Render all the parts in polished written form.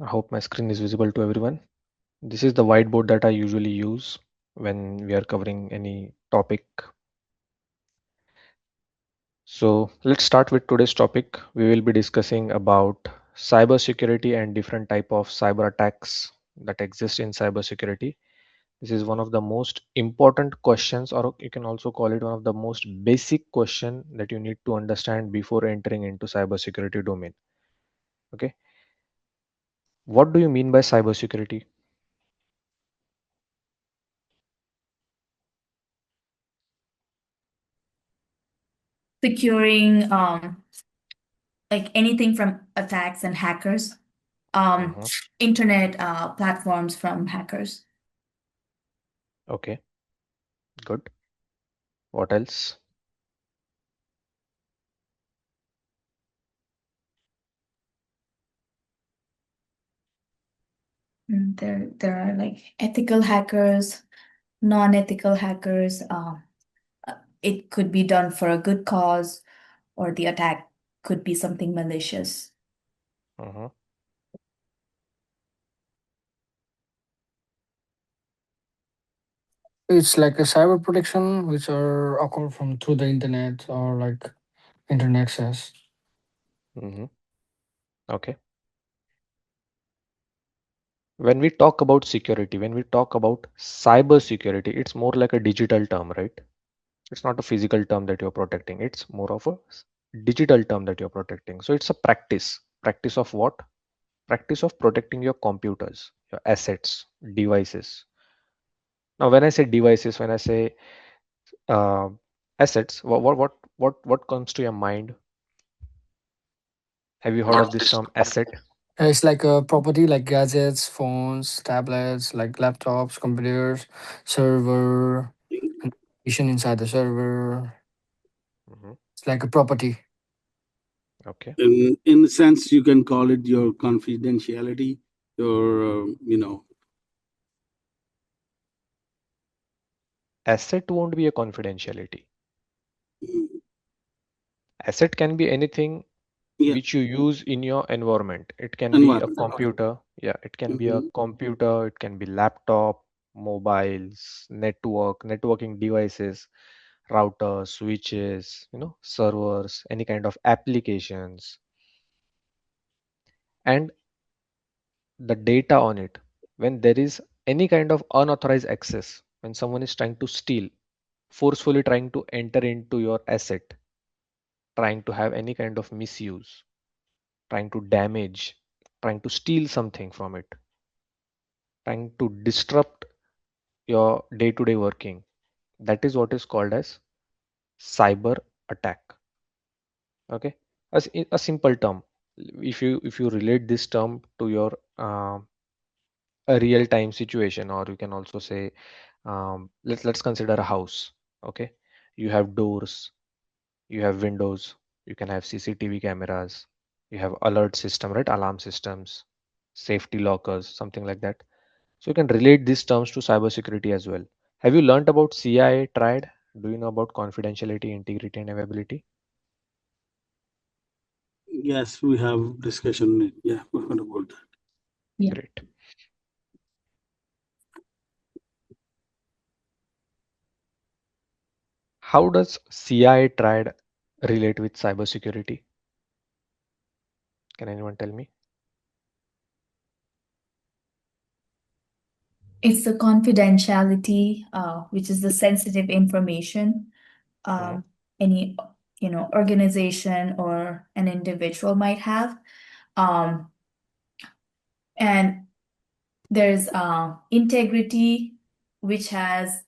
I hope my screen is visible to everyone. This is the whiteboard that I usually use when we are covering any topic. So let's start with today's topic. We will be discussing about cybersecurity and different type of cyber attacks that exist in cybersecurity. This is one of the most important questions, or you can also call it one of the most basic question that you need to understand before entering into cybersecurity domain. Okay, what do you mean by cybersecurity? Securing like anything from attacks and hackers, um, Mhm. internet platforms from hackers. Okay, good. What else? There are like ethical hackers, non-ethical hackers. It could be done for a good cause, or the attack could be something malicious. Mhm. It's like a cyber protection which are occur from through the internet or like internet access. Mhm. Okay. When we talk about security, when we talk about cyber security, it's more like a digital term, right? It's not a physical term that you're protecting. It's more of a digital term that you're protecting. So it's a practice. Practice of what? Practice of protecting your computers, your assets, devices. Now, when I say devices, when I say uh, assets, what comes to your mind? Have you heard of this term asset? It's like a property like gadgets, phones, tablets, like laptops, computers, server, and application inside the server. Mhm. It's like a property. Okay. In a sense, you can call it your confidentiality, your Asset won't be a confidentiality. mm, Asset can be anything yeah, which you use in your environment. It can be a environment. computer. Yeah, it can be a Mhm. computer. It can be laptop, mobiles, networking devices, routers, switches, servers, any kind of applications, and the data on it. When there is any kind of unauthorized access, when someone is trying to steal, forcefully trying to enter into your asset, trying to have any kind of misuse, trying to damage, trying to steal something from it, trying to disrupt your day-to-day working. That is what is called as cyber attack. Okay, a simple term. If you relate this term to your a real-time situation, or you can also say, let's consider a house. Okay, you have doors, you have windows, you can have CCTV cameras, you have alert system, right? Alarm systems, safety lockers, something like that. So you can relate these terms to cybersecurity as well. Have you learned about CIA triad? Do you know about confidentiality, integrity, and availability? Yes, we have discussion. Yeah, we heard about that. Yeah. Great. How does CIA triad relate with cybersecurity? Can anyone tell me? It's the confidentiality, which is the sensitive information Mhm. um, any organization or an individual might have. Um, and there's integrity, which has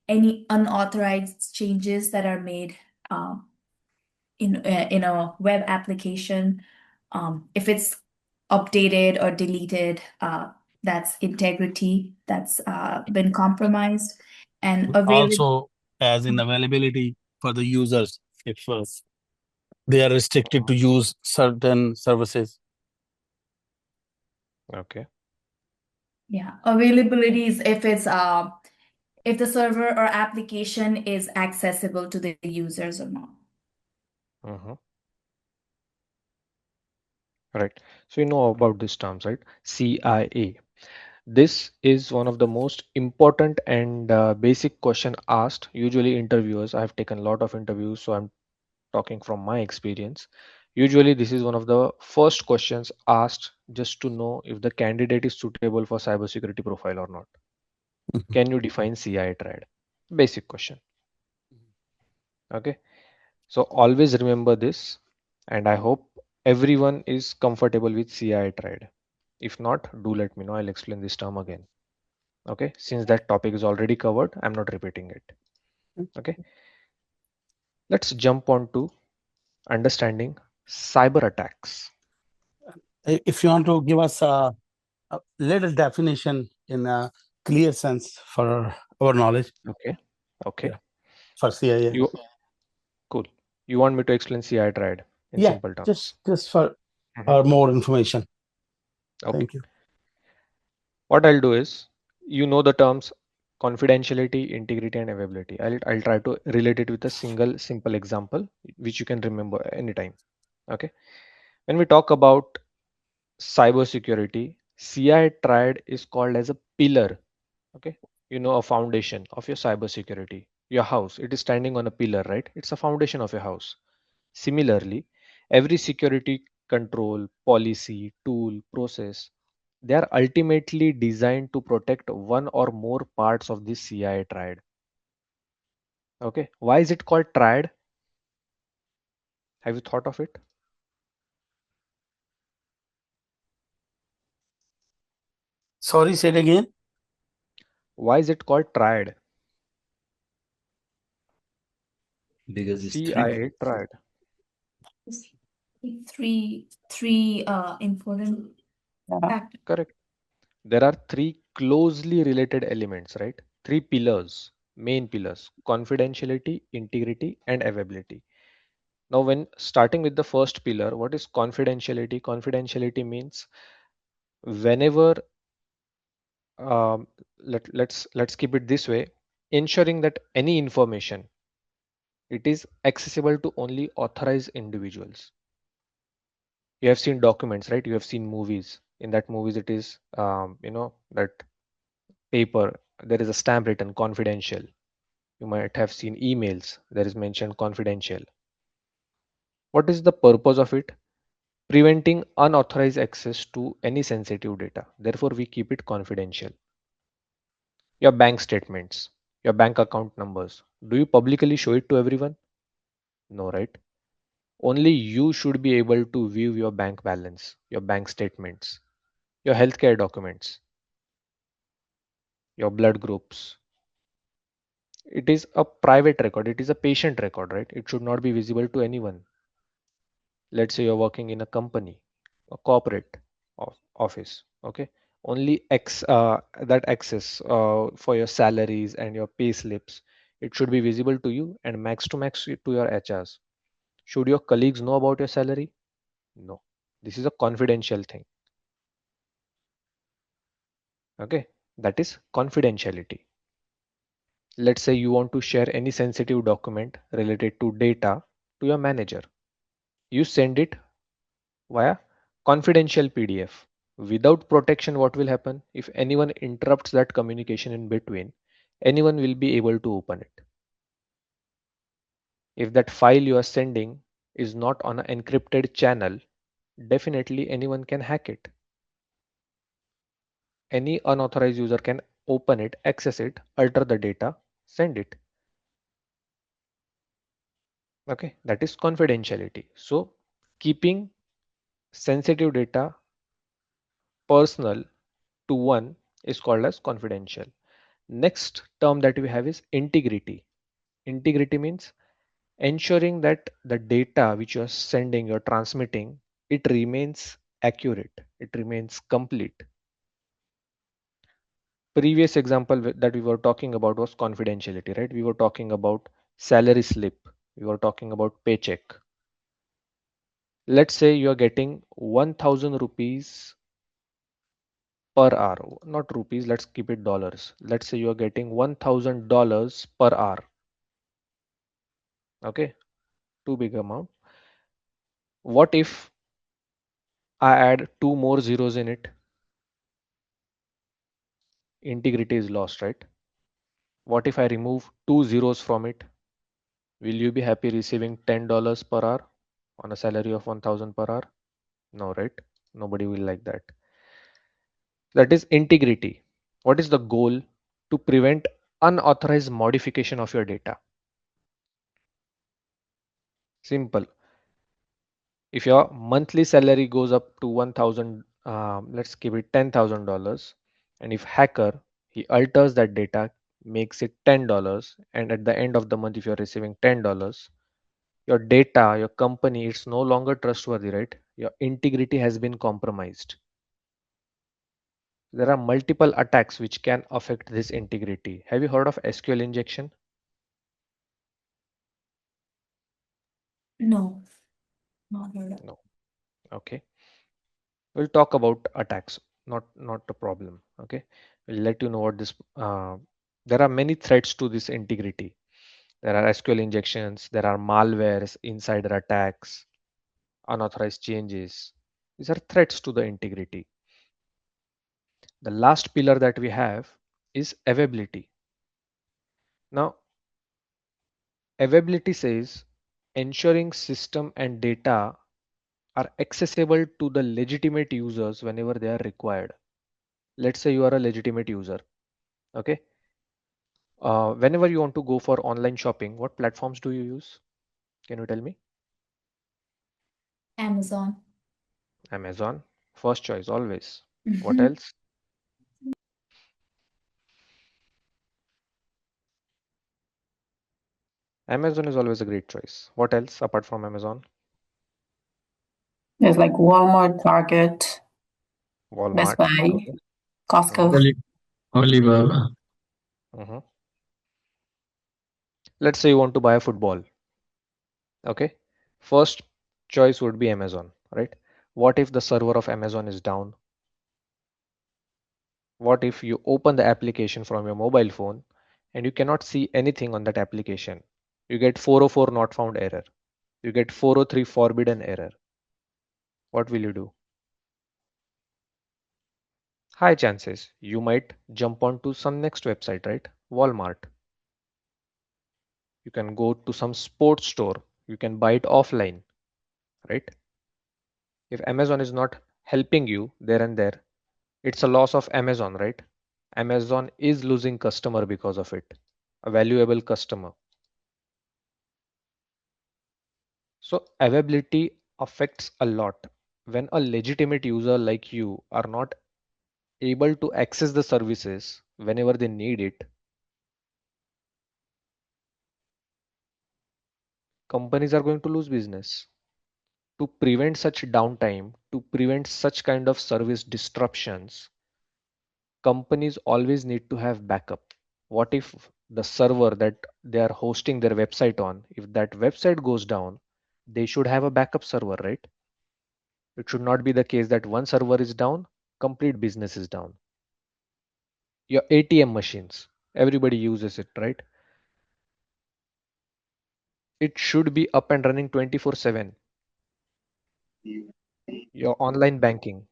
any unauthorized changes that are made um, in a web application. If it's updated or deleted, that's integrity that's been compromised. And availability. Also, as in availability for the users, if they are restricted Mhm. to use certain services. Okay. Yeah, availability is if the server or application is accessible to the users or not. Mhm. Right. So you know about these terms, right? CIA. This is one of the most important and basic question asked. Usually interviewers, I've taken a lot of interviews, so I'm talking from my experience. Usually this is one of the first questions asked just to know if the candidate is suitable for cybersecurity profile or not. Mhm. Can you define CIA triad? Basic question. Okay. So always remember this, and I hope everyone is comfortable with CIA triad. If not, do let me know. I'll explain this term again. Okay, since that topic is already covered, I'm not repeating it. Okay, let's jump on to understanding cyber attacks. If you want to give us a little definition in a clear sense for our knowledge, Okay, okay, yeah, for CIA. you cool. You want me to explain CI triad in Yeah, simple terms? just for Mhm. more information. Okay, Thank you. what I'll do is, you know the terms confidentiality, integrity, and availability. I'll try to relate it with a single simple example which you can remember anytime. Okay, when we talk about cybersecurity, CI triad is called as a pillar. Okay, you know, a foundation of your cybersecurity. Your house, it is standing on a pillar, right? It's a foundation of your house. Similarly, every security control, policy, tool, process, they are ultimately designed to protect one or more parts of this CI triad. Okay, why is it called triad? Have you thought of it? Sorry, say it again. Why is it called triad? because it's three. CIA triad. Just three important Yeah. factors. Correct. There are three closely related elements, right? Three pillars, main pillars: confidentiality, integrity, and availability. Now, when starting with the first pillar, what is confidentiality? Confidentiality means whenever let's keep it this way, ensuring that any information, it is accessible to only authorized individuals. You have seen documents, right? You have seen movies. In that movies, it is that paper. There is a stamp written confidential. You might have seen emails. There is mentioned confidential. What is the purpose of it? Preventing unauthorized access to any sensitive data. Therefore, we keep it confidential. Your bank statements, your bank account numbers. Do you publicly show it to everyone? No, right? Only you should be able to view your bank balance, your bank statements, your healthcare documents, your blood groups. It is a private record. It is a patient record, right? It should not be visible to anyone. Let's say you're working in a company, a corporate office. Okay, only that access for your salaries and your pay slips, it should be visible to you and max to max to your HRs. Should your colleagues know about your salary? No, this is a confidential thing. Okay, that is confidentiality. Let's say you want to share any sensitive document related to data to your manager. You send it via confidential PDF. Without protection, what will happen? If anyone interrupts that communication in between, anyone will be able to open it. If that file you are sending is not on an encrypted channel, definitely anyone can hack it. Any unauthorized user can open it, access it, alter the data, send it. Okay, that is confidentiality. So, keeping sensitive data personal to one is called as confidential. Next term that we have is integrity. Integrity means ensuring that the data which you're sending, you're transmitting, it remains accurate, it remains complete. Previous example that we were talking about was confidentiality, right? We were talking about salary slip, we were talking about paycheck. Let's say you're getting 1000 rupees per hour, not rupees, let's keep it dollars. Let's say you're getting $1000 per hour. Okay, too big amount. What if I add two more zeros in it, integrity is lost, right? What if I remove two zeros from it? Will you be happy receiving $10 per hour on a salary of 1000 per hour? No, right? Nobody will like that. That is integrity. What is the goal? To prevent unauthorized modification of your data. Simple. If your monthly salary goes up to 1000, let's give it $10,000, and if hacker he alters that data, makes it $10, and at the end of the month if you're receiving $10, your data, your company, it's no longer trustworthy, right? Your integrity has been compromised. There are multiple attacks which can affect this integrity. Have you heard of SQL injection? No, not heard of. No. Okay. We'll talk about attacks, not a problem. Okay. We'll let you know what this. There are many threats to this integrity. There are SQL injections. There are malwares, insider attacks, unauthorized changes. These are threats to the integrity. The last pillar that we have is availability. Now, availability says ensuring system and data are accessible to the legitimate users whenever they are required. Let's say you are a legitimate user. Okay. Whenever you want to go for online shopping, what platforms do you use? Can you tell me? Amazon. Amazon, first choice always. What Mhm. else? Amazon is always a great choice. What else apart from Amazon? There's like Walmart, Target, Best Walmart. Buy, Okay. Mm-hmm. Costco. Alibaba. Mm-hmm. Let's say you want to buy a football. Okay. First choice would be Amazon, right? What if the server of Amazon is down? What if you open the application from your mobile phone and you cannot see anything on that application? You get 404 not found error. You get 403 forbidden error. What will you do? High chances you might jump onto some next website, right? Walmart. You can go to some sports store. You can buy it offline, right? If Amazon is not helping you there and there, it's a loss of Amazon, right? Amazon is losing customer because of it, a valuable customer. So availability affects a lot. When a legitimate user like you are not able to access the services whenever they need it, companies are going to lose business. To prevent such downtime, to prevent such kind of service disruptions, companies always need to have backup. What if the server that they are hosting their website on, if that website goes down, they should have a backup server, right? It should not be the case that one server is down, complete business is down. Your ATM machines, everybody uses it, right? It should be up and running 24/7. Your online banking,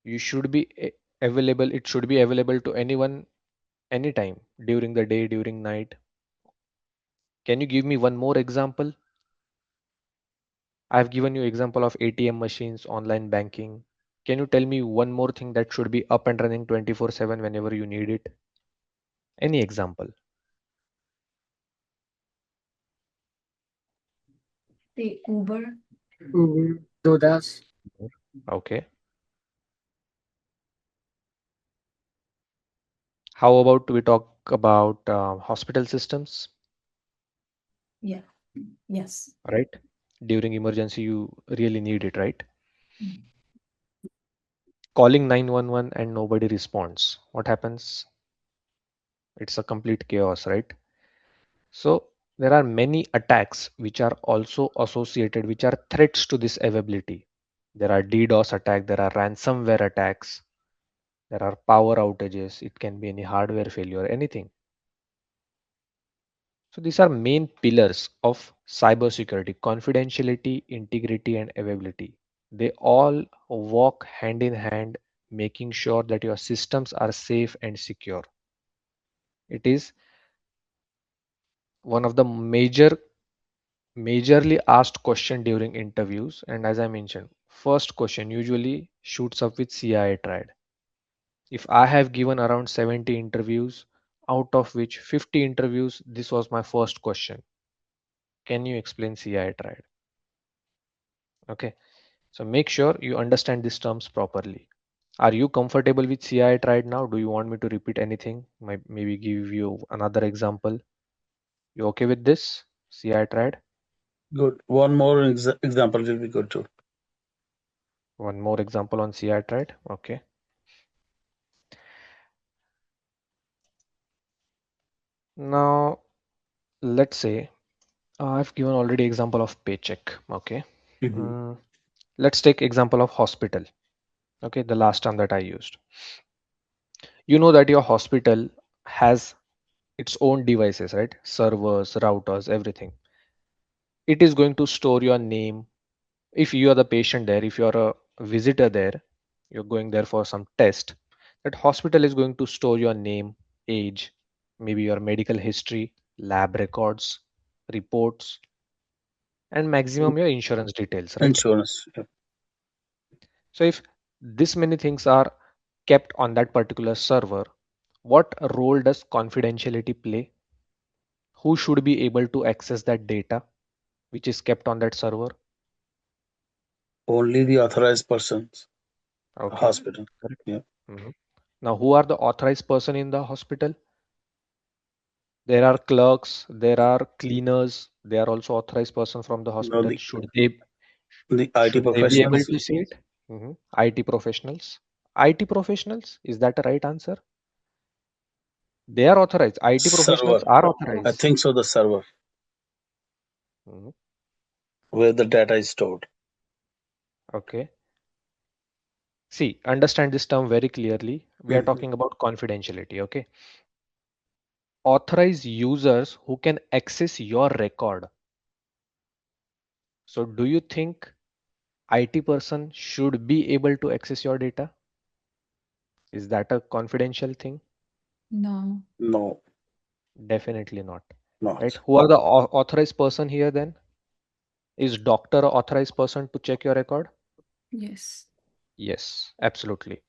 you should be available, it should be available to anyone anytime, during the day, during night. Can you give me one more example? I've given you example of ATM machines, online banking. Can you tell me one more thing that should be up and running 24/7 whenever you need it? Any example? The Uber. Do that. Okay. How about we talk about hospital systems, Yeah. Yes. right? During emergency, you really need it, right? Mm. Calling 911 and nobody responds. What happens? It's a complete chaos, right? So there are many attacks which are also associated, which are threats to this availability. There are DDoS attack, there are ransomware attacks, there are power outages, it can be any hardware failure, anything. So these are main pillars of cybersecurity: confidentiality, integrity, and availability. They all walk hand in hand, making sure that your systems are safe and secure. It is one of the majorly asked question during interviews, and as I mentioned, first question usually shoots up with CIA triad. If I have given around 70 interviews, out of which 50 interviews, this was my first question: can you explain CIA triad? Okay, so make sure you understand these terms properly. Are you comfortable with CI triad now? Do you want me to repeat anything? Maybe give you another example. You okay with this? CI triad? Good. One more example will be good too. One more example on CI triad. Okay. Now, let's say I've given already example of paycheck. Okay. Mhm. Mm, let's take example of hospital. Okay, the last time that I used. You know that your hospital has its own devices, right? Servers, routers, everything. It is going to store your name. If you are the patient there, if you are a visitor there, you're going there for some test, that hospital is going to store your name, age, maybe your medical history, lab records, reports, and maximum your insurance details, right? Insurance. Yeah. So if this many things are kept on that particular server, what role does confidentiality play? Who should be able to access that data which is kept on that server? Only the authorized persons, Okay, hospital. correct. Yeah. Mhm. Now, who are the authorized person in the hospital? There are clerks, there are cleaners, they are also authorized person from the No, hospital. the Should IT they be able professionals. to see it? IT professionals. IT professionals, is that a right answer? They are authorized. IT Server. professionals are I authorized. think so. The server Mhm. where the data is stored. Okay. See, understand this term very clearly. We are Mhm. talking about confidentiality. Okay. Authorized users who can access your record. So, do you think IT person should be able to access your data? Is that a confidential thing? No. No, Definitely not. Right? not. Who are the authorized person here then? Is doctor a authorized person to check your record? Yes. Yes, absolutely.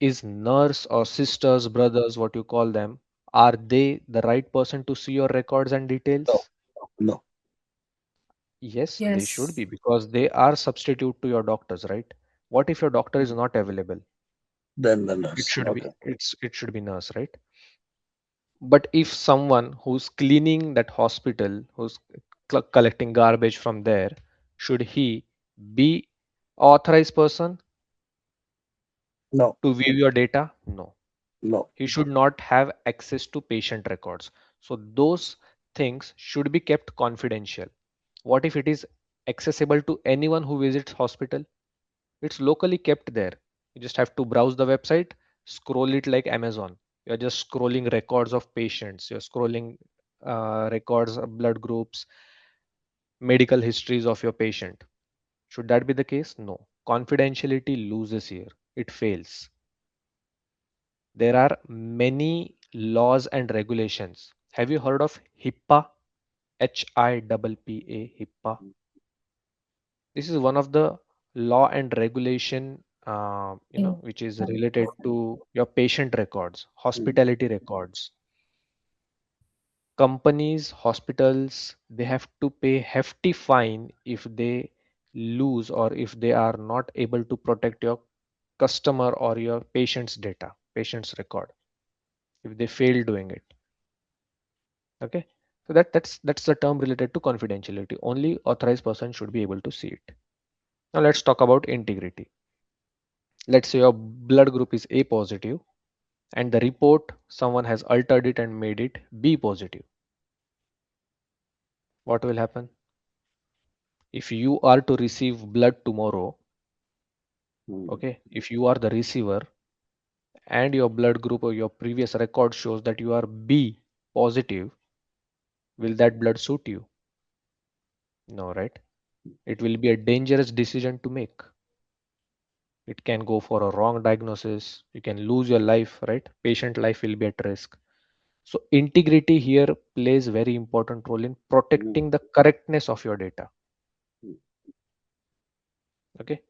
Is nurse or sisters, brothers, what you call them, are they the right person to see your records and No, details? no. Yes, they should Yes. be because they are substitute to your doctors, right? What if your doctor is not available? Then the It nurse. should be Okay. it should be nurse, right? But if someone who's cleaning that hospital, who's collecting garbage from there, should he be authorized person No, to view your data? No. no. He should not have access to patient records. So those things should be kept confidential. What if it is accessible to anyone who visits hospital? It's locally kept there. You just have to browse the website, scroll it like Amazon. You're just scrolling records of patients. You're scrolling records of blood groups, medical histories of your patient. Should that be the case? No. Confidentiality loses here. It fails. There are many laws and regulations. Have you heard of HIPAA? HIPPA. This is one of the law and regulation, In which is related to your patient records, Mm. hospitality records. Companies, hospitals, they have to pay hefty fine if they lose or if they are not able to protect your customer or your patient's data, patient's record, if they fail doing it. Okay. So that's the term related to confidentiality. Only authorized person should be able to see it. Now let's talk about integrity. Let's say your blood group is A positive and the report someone has altered it and made it B positive. What will happen? If you are to receive blood tomorrow, Mm. okay, if you are the receiver and your blood group or your previous record shows that you are B positive, Will that blood suit you? No, right? It will be a dangerous decision to make. It can go for a wrong diagnosis. You can lose your life, right? Patient life will be at risk. So integrity here plays very important role in protecting the correctness of your data. Okay.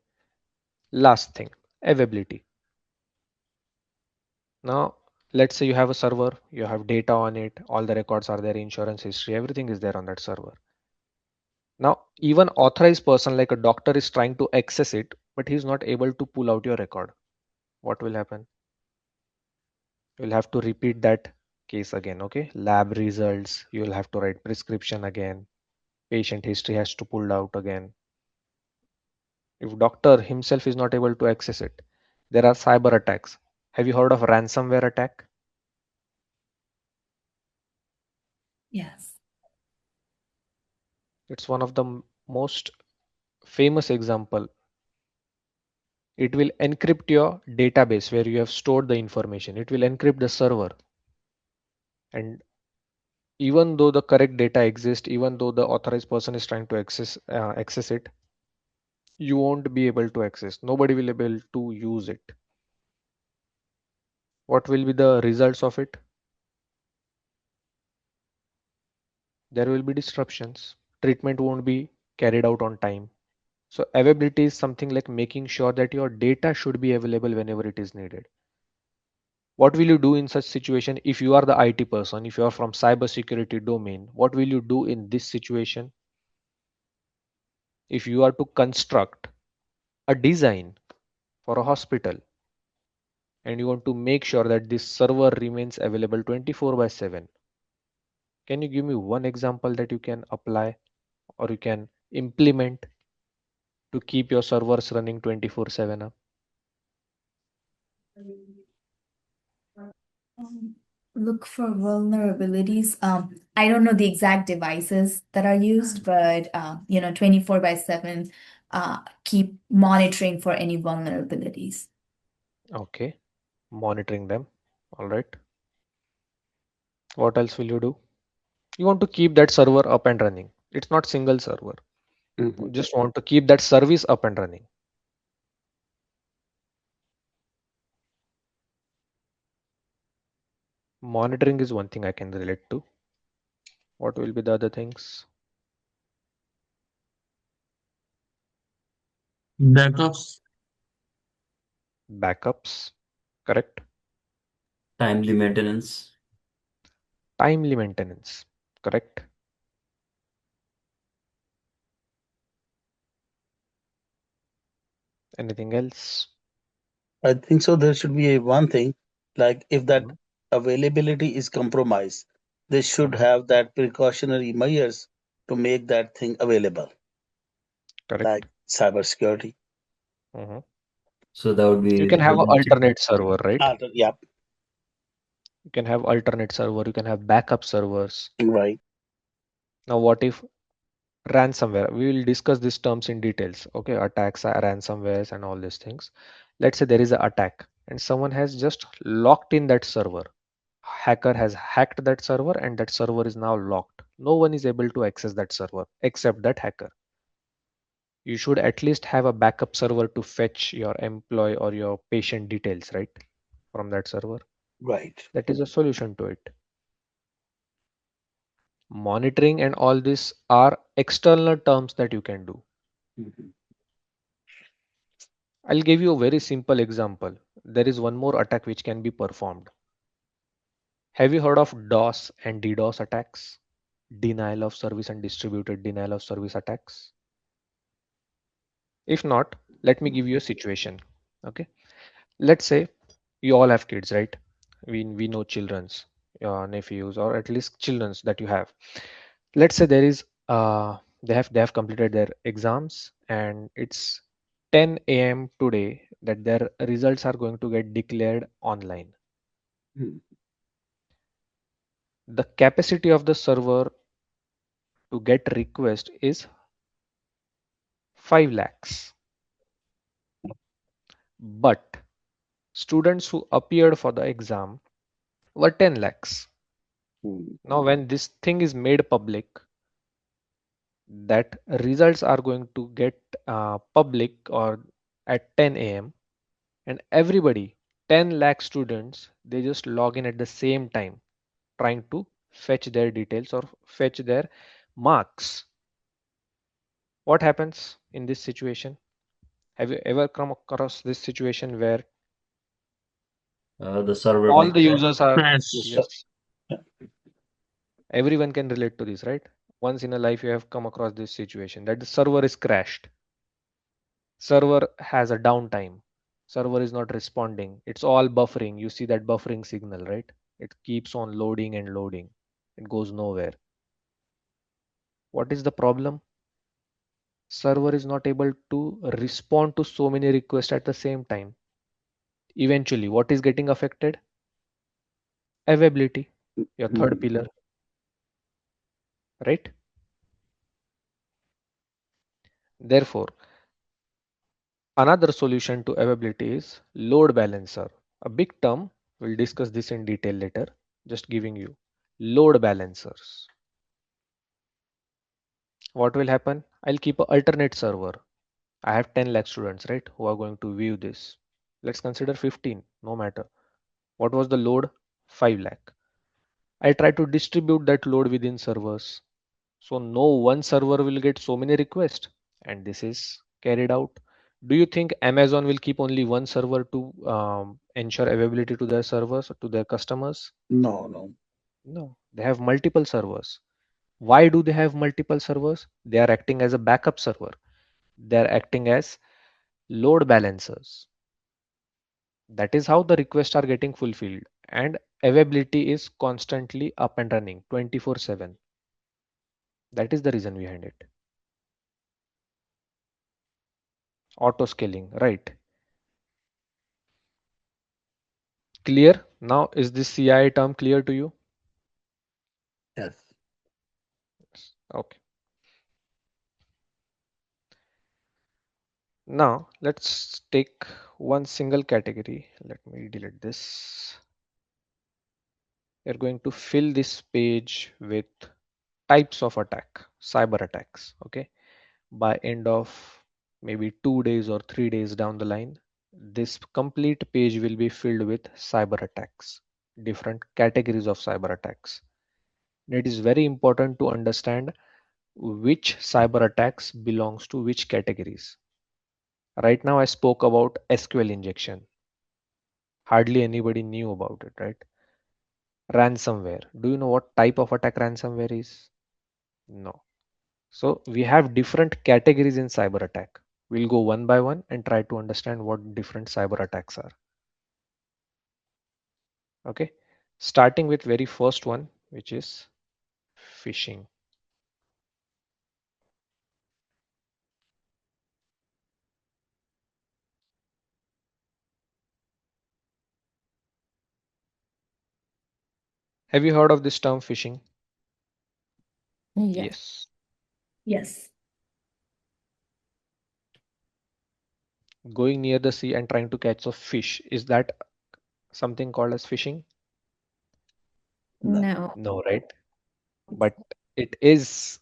Last thing, availability. Now, let's say you have a server, you have data on it, all the records are there, insurance history, everything is there on that server. Now, even authorized person like a doctor is trying to access it, but he's not able to pull out your record. What will happen? You'll have to repeat that case again, okay? Lab results, you'll have to write prescription again. Patient history has to pull out again. If doctor himself is not able to access it, there are cyber attacks. Have you heard of ransomware attack? Yes. It's one of the most famous example. It will encrypt your database where you have stored the information. It will encrypt the server, and even though the correct data exists, even though the authorized person is trying to access it, you won't be able to access. Nobody will be able to use it. What will be the results of it? There will be disruptions. Treatment won't be carried out on time. So availability is something like making sure that your data should be available whenever it is needed. What will you do in such situation if you are the IT person, if you are from cybersecurity domain? What will you do in this situation if you are to construct a design for a hospital and you want to make sure that this server remains available 24 by 7? Can you give me one example that you can apply or you can implement to keep your servers running 24/7 up? Um, Look for vulnerabilities. I don't know the exact devices that are used, but 24 by 7, keep monitoring for any vulnerabilities. Okay, monitoring them. All right. What else will you do? You want to keep that server up and running. It's not single server. You just want to keep that service up and running. Monitoring is one thing I can relate to. What will be the other things? Backups, Backups, correct? timely maintenance. Timely maintenance, correct? Anything else? I think so. There should be a one thing, like if that Mhm, availability is compromised, they should mhm, have that precautionary measures to make that thing available, like correct. cybersecurity. Mhm. So that would You be can have an redundant. alternate server, right? Yep, You can have alternate server, you can have backup servers. right, Now, what if ransomware? We will discuss these terms in details. Okay, attacks, ransomwares, and all these things. Let's say there is an attack and someone has just locked in that server. Hacker has hacked that server and that server is now locked. No one is able to access that server except that hacker. You should at least have a backup server to fetch your employee or your patient details, right? From that server. right. That is a solution to it. Monitoring and all this are external terms that you can do. Mhm. I'll give you a very simple example. There is one more attack which can be performed. Have you heard of DOS and DDoS attacks? Denial of service and distributed denial of service attacks. If not, let me give you a situation. Okay. Let's say you all have kids, right? We know children's, your nephews, or at least children's that you have. Let's say there is they have completed their exams and it's 10 a.m. today that their results are going to get declared online. Mhm. The capacity of the server to get request is 5 lakhs, but students who appeared for the exam were 10 lakhs. Hmm. Now, when this thing is made public, that results are going to get public or at 10 a.m. and everybody, 10 lakh students, they just log in at the same time trying to fetch their details or fetch their marks. What happens in this situation? Have you ever come across this situation where The server all may the crash. users are, Yes. yes, everyone can relate to this, right? Once in a life you have come across this situation that the server is crashed, server has a downtime, server is not responding, it's all buffering. You see that buffering signal, right? It keeps on loading and loading, it goes nowhere. What is the problem? Server is not able to respond to so many requests at the same time. Eventually, what is getting affected? Availability, your third Hmm. pillar, right? Therefore, another solution to availability is load balancer. A big term, we'll discuss this in detail later. Just giving you load balancers. What will happen? I'll keep an alternate server. I have 10 lakh students, right, who are going to view this. Let's consider 15, no matter. What was the load? 5 lakh. I try to distribute that load within servers. So no one server will get so many requests, and this is carried out. Do you think Amazon will keep only one server to ensure availability to their servers, to their customers? No, no. No, they have multiple servers. Why do they have multiple servers? They are acting as a backup server. They are acting as load balancers. That is how the requests are getting fulfilled, and availability is constantly up and running 24/7. That is the reason behind it. Auto scaling, right? Clear? Now, is this CI term clear to you? Yes. Okay. Now, let's take one single category. Let me delete this. We're going to fill this page with types of attack, cyber attacks. Okay. By end of maybe 2 days or 3 days down the line, this complete page will be filled with cyber attacks, different categories of cyber attacks. And it is very important to understand which cyber attacks belongs to which categories. Right now I spoke about SQL injection. Hardly anybody knew about it, right? Ransomware. Do you know what type of attack ransomware is? No. So we have different categories in cyber attack. We'll go one by one and try to understand what different cyber attacks are. Okay. Starting with very first one, which is phishing. Have you heard of this term phishing? Yes. Yes. Yes. Going near the sea and trying to catch a fish. Is that something called as phishing? No. No. No, right? But it is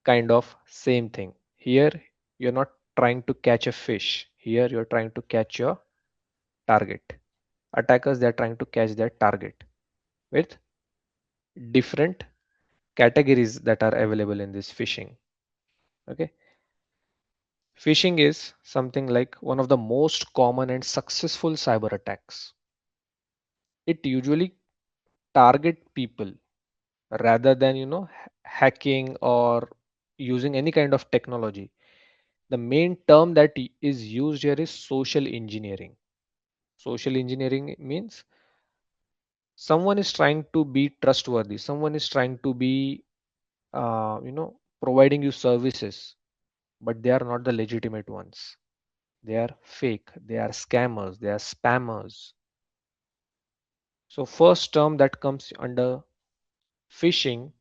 kind of same thing. Here, you're not trying to catch a fish. Here, you're trying to catch your target. Attackers, they're trying to catch their target with different categories that are available in this phishing. Okay. Phishing is something like one of the most common and successful cyber attacks. It usually target people rather than hacking or using any kind of technology. The main term that is used here is social engineering. Social engineering means someone is trying to be trustworthy, someone is trying to be providing you services, but they are not the legitimate ones. They are fake, they are scammers, they are spammers. So first term that comes under phishing,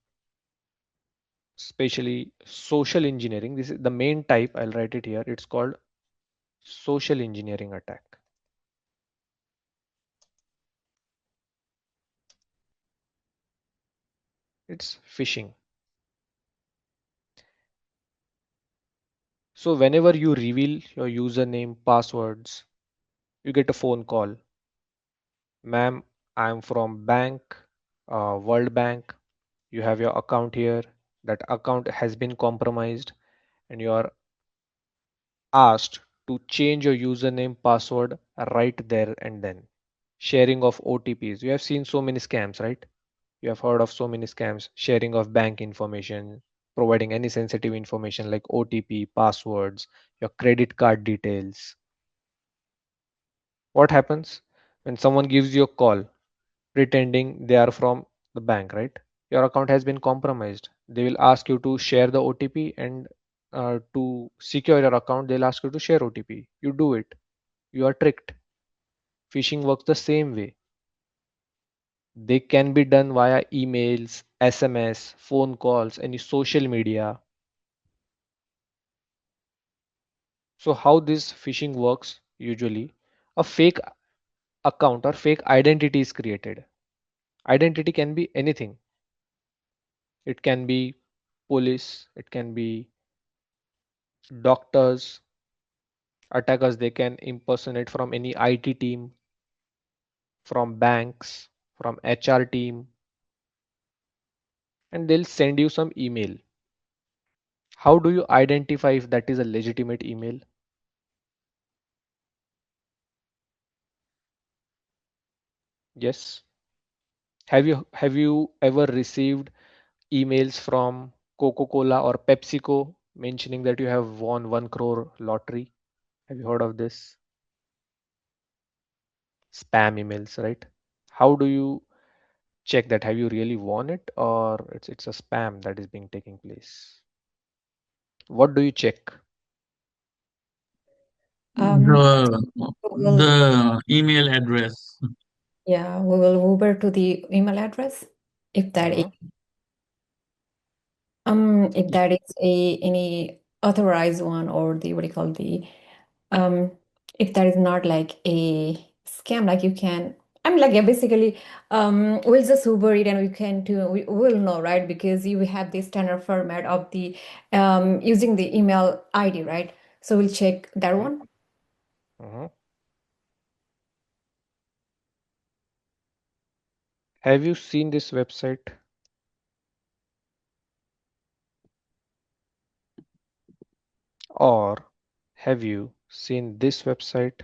especially social engineering, this is the main type. I'll write it here. It's called social engineering attack. It's phishing. So whenever you reveal your username, passwords, you get a phone call. Ma'am, I'm from bank, World Bank. You have your account here. That account has been compromised, and you are asked to change your username, password right there and then. Sharing of OTPs. You have seen so many scams, right? You have heard of so many scams. Sharing of bank information, providing any sensitive information like OTP, passwords, your credit card details. What happens when someone gives you a call pretending they are from the bank, right? Your account has been compromised. They will ask you to share the OTP, and to secure your account, they'll ask you to share OTP. You do it. You are tricked. Phishing works the same way. They can be done via emails, SMS, phone calls, any social media. So how this phishing works usually? A fake account or fake identity is created. Identity can be anything. It can be police, it can be doctors, attackers. They can impersonate from any IT team, from banks, from HR team, and they'll send you some email. How do you identify if that is a legitimate email? Yes. Have you ever received emails from Coca-Cola or PepsiCo mentioning that you have won 1 crore lottery? Have you heard of this? Spam emails, right? How do you check that? Have you really won it, or it's a spam that is being taking place? What do you check? Um, The we will, the email address. yeah, we will over to the email address if that is Mhm. if Y- that is a any authorized one, or the what do you call the um if that is not like a scam, like you can, I mean, like, yeah, basically, we'll just Uber it and we can do, we will know, right? Because you have the standard format of the using the email ID, right? So we'll check that mhm, one. mhm. Have you seen this website, or have you seen this website,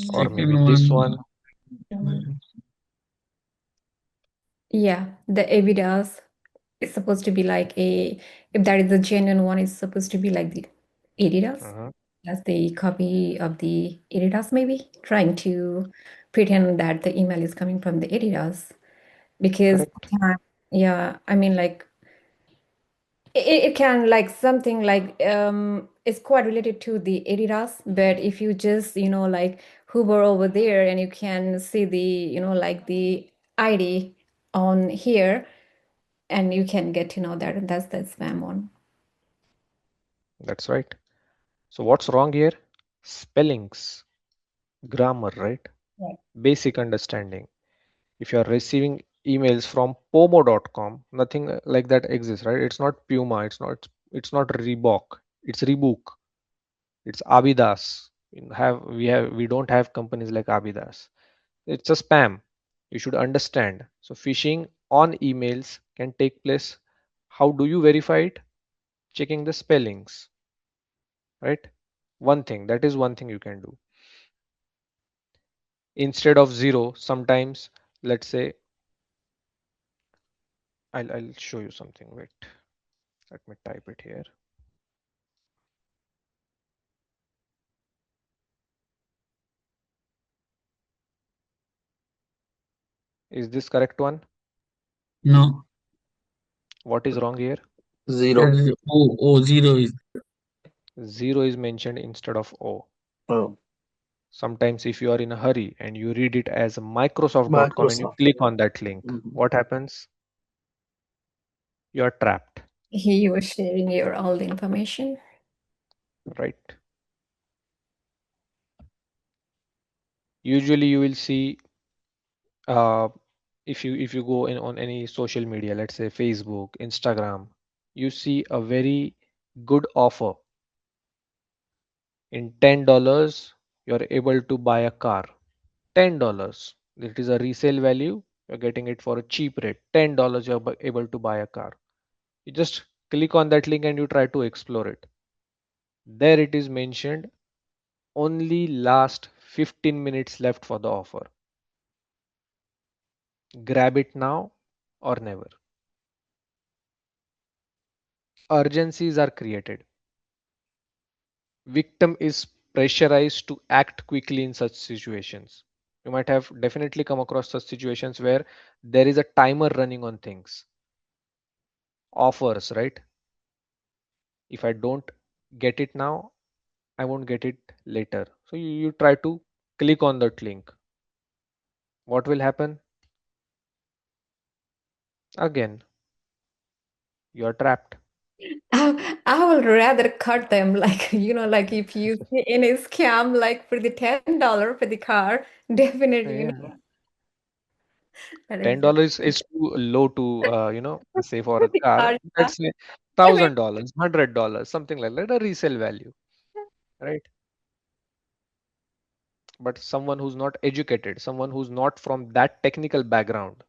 or Mm, Second maybe this one. one? yeah, the Avidas is supposed to be like a, if that is the genuine one, it's supposed to be like the Adidas. Mhm. That's the copy of the Adidas, maybe trying to pretend that the email is coming from the Adidas, because Correct. yeah, I mean, like, it can like something like it's quite related to the Adidas, but if you just like hover over there and you can see the like the ID on here, and you can get to know that that's the spam one. That's right. So what's wrong here? Spellings, grammar, right? Right. Basic understanding. If you are receiving emails from pomo.com, nothing like that exists, right? It's not Puma, it's not Reebok, it's Reebok, it's Abidas. We don't have companies like Abidas. It's a spam. You should understand. So phishing on emails can take place. How do you verify it? Checking the spellings, right? One thing you can do. Instead of zero, sometimes, let's say, I'll show you something. Wait, let me type it here. Is this correct one? No, What is wrong here? that Zero. is zero is Zero is mentioned instead of O. Oh, Sometimes if you are in a hurry and you read it as Microsoft.com and you Microsoft. click on that link, Mhm. what happens? You are trapped, He was sharing your all the information. right? Usually you will see, uh, if you go in on any social media, let's say Facebook, Instagram, you see a very good offer. In $10 you're able to buy a car. $10, it is a resale value, you're getting it for a cheap rate. $10 you're able to buy a car. You just click on that link and you try to explore it. There it is mentioned, only last 15 minutes left for the offer. Grab it now or never. Urgencies are created. Victim is pressurized to act quickly in such situations. You might have definitely come across such situations where there is a timer running on things. Offers, right? If I don't get it now, I won't get it later. So you try to click on that link. What will happen? Again, you are trapped. I will rather cut them, like, like if you see any scam, like for the $10 for the car, definitely, Yeah. that is $10 is too low to say for a for the car. car, yeah. Let's say Definitely. $1,000, $100, something like that, a resale value, right? But someone who's not educated, someone who's not from that technical background,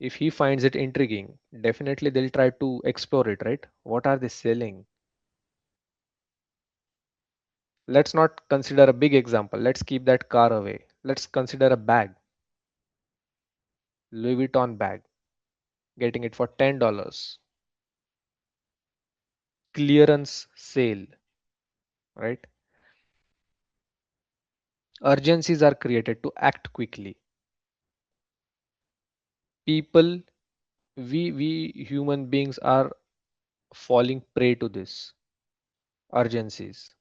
if he finds it intriguing, definitely they'll try to explore it, right? What are they selling? Let's not consider a big example. Let's keep that car away. Let's consider a bag, Louis Vuitton bag, getting it for $10, clearance sale, right? Urgencies are created to act quickly. People, we human beings are falling prey to this urgencies.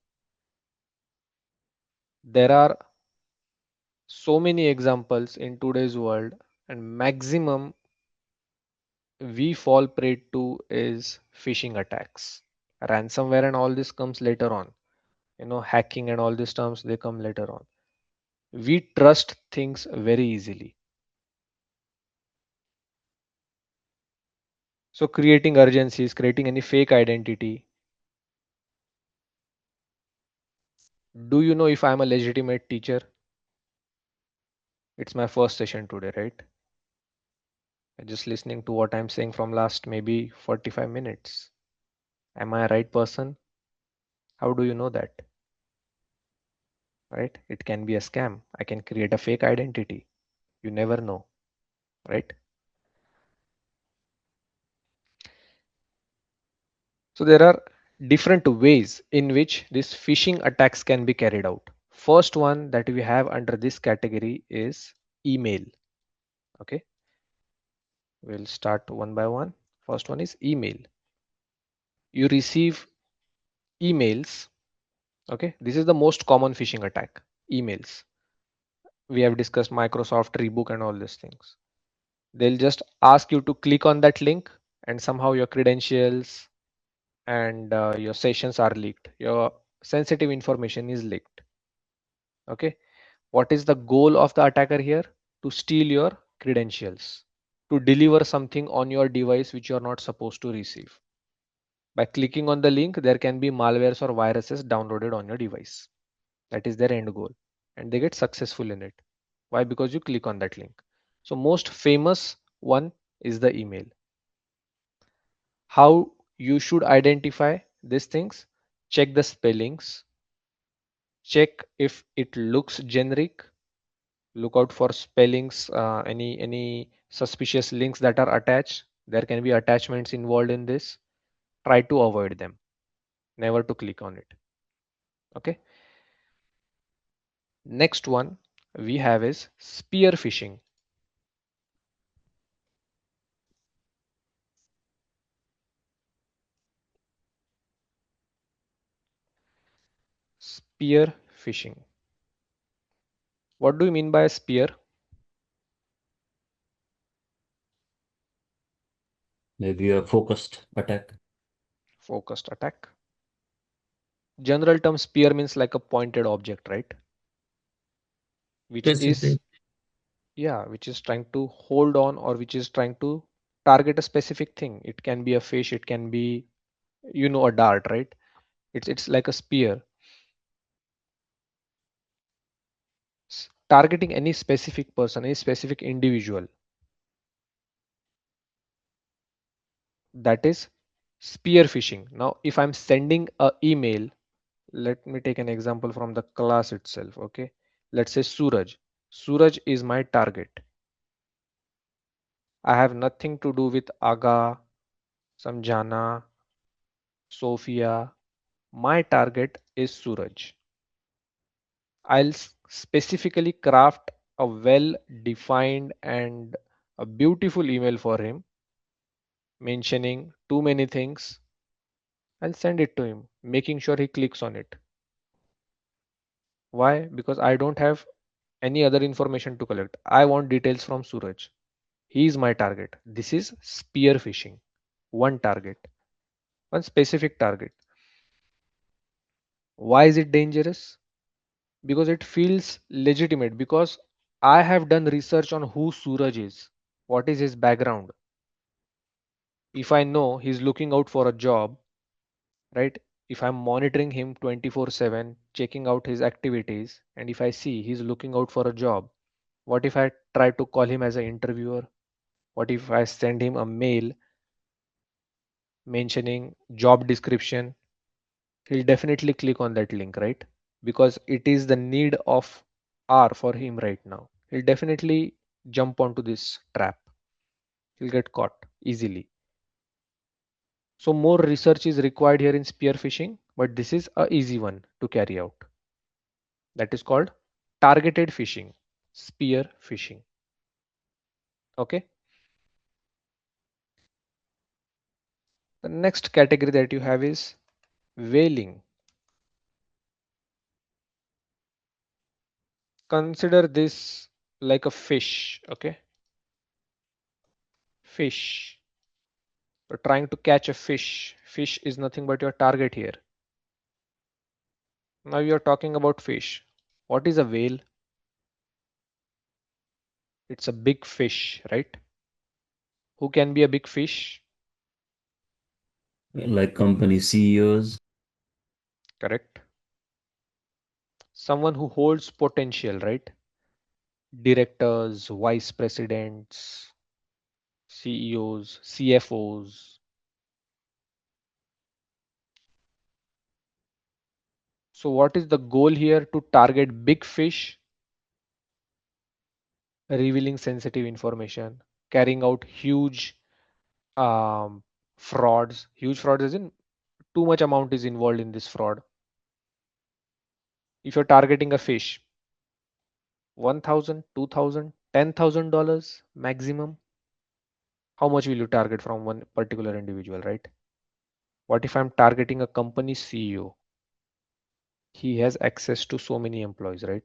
There are so many examples in today's world, and maximum we fall prey to is phishing attacks. Ransomware and all this comes later on. Hacking and all these terms, they come later on. We trust things very easily. So creating urgencies, creating any fake identity. Do you know if I'm a legitimate teacher? It's my first session today, right? Just listening to what I'm saying from last maybe 45 minutes. Am I a right person? How do you know that? Right? It can be a scam. I can create a fake identity. You never know, right? So there are different ways in which these phishing attacks can be carried out. First one that we have under this category is email. Okay, we'll start one by one. First one is email. You receive emails. Okay, this is the most common phishing attack. Emails. We have discussed Microsoft Rebook and all these things. They'll just ask you to click on that link, and somehow your credentials and your sessions are leaked. Your sensitive information is leaked. Okay, what is the goal of the attacker here? To steal your credentials, to deliver something on your device which you are not supposed to receive. By clicking on the link, there can be malwares or viruses downloaded on your device. That is their end goal, and they get successful in it. Why? Because you click on that link. So most famous one is the email. How you should identify these things? Check the spellings, check if it looks generic, look out for spellings, any suspicious links that are attached. There can be attachments involved in this. Try to avoid them, never to click on it. Okay, next one we have is spear phishing. Spear phishing, what do you mean by spear? Maybe a focused attack. Focused attack. General term, spear means like a pointed object, right? which is, Specific. yeah, which is trying to hold on, or which is trying to target a specific thing. It can be a fish, it can be, a dart, right? It's like a spear. Targeting any specific person, any specific individual. That is spear phishing. Now, if I'm sending a email, let me take an example from the class itself. Okay, let's say Suraj is my target. I have nothing to do with Aga, Samjana, Sophia. My target is Suraj. I'll specifically craft a well defined and a beautiful email for him, mentioning too many things. I'll send it to him, making sure he clicks on it. Why? Because I don't have any other information to collect. I want details from Suraj. He is my target. This is spear phishing. One target, one specific target. Why is it dangerous? Because it feels legitimate. Because I have done research on who Suraj is, what is his background. If I know he's looking out for a job, right? If I'm monitoring him 24/7, checking out his activities, and if I see he's looking out for a job, what if I try to call him as an interviewer? What if I send him a mail mentioning job description? He'll definitely click on that link, right? Because it is the need of R for him right now. He'll definitely jump onto this trap. He'll get caught easily. So more research is required here in spear phishing, but this is a easy one to carry out. That is called targeted phishing, spear phishing. Okay. The next category that you have is whaling. Consider this like a fish. Okay. Fish. You're trying to catch a fish. Fish is nothing but your target here. Now you're talking about fish. What is a whale? It's a big fish, right? Who can be a big fish? Like company CEOs. Correct. Someone who holds potential, right? Directors, vice presidents, CEOs, CFOs. So what is the goal here? To target big fish, revealing sensitive information, carrying out um, frauds. Huge frauds as in too much amount is involved in this fraud. If you're targeting a fish, 1,000, 2,000, $10,000 maximum. How much will you target from one particular individual, right? What if I'm targeting a company CEO? He has access to so many employees, right?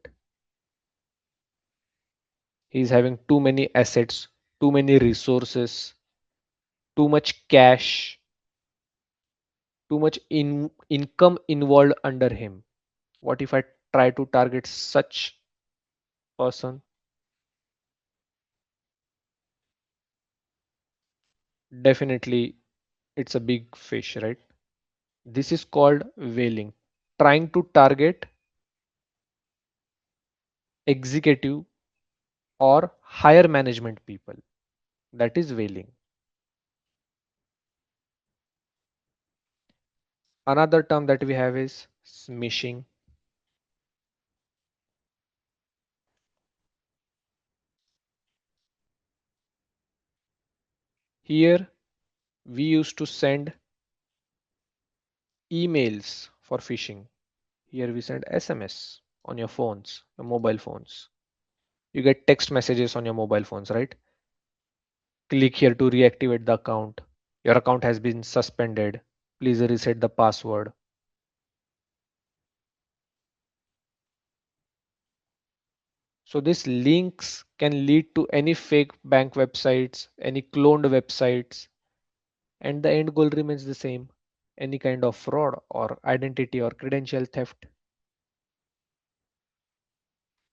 He's having too many assets, too many resources, too much cash, too much income involved under him. What if I try to target such person? Definitely it's a big fish, right? This is called whaling. Trying to target executive or higher management people. That is whaling. Another term that we have is smishing. Here we used to send emails for phishing. Here we send SMS on your phones, your mobile phones. You get text messages on your mobile phones, right? Click here to reactivate the account. Your account has been suspended. Please reset the password. So these links can lead to any fake bank websites, any cloned websites, and the end goal remains the same: any kind of fraud or identity or credential theft.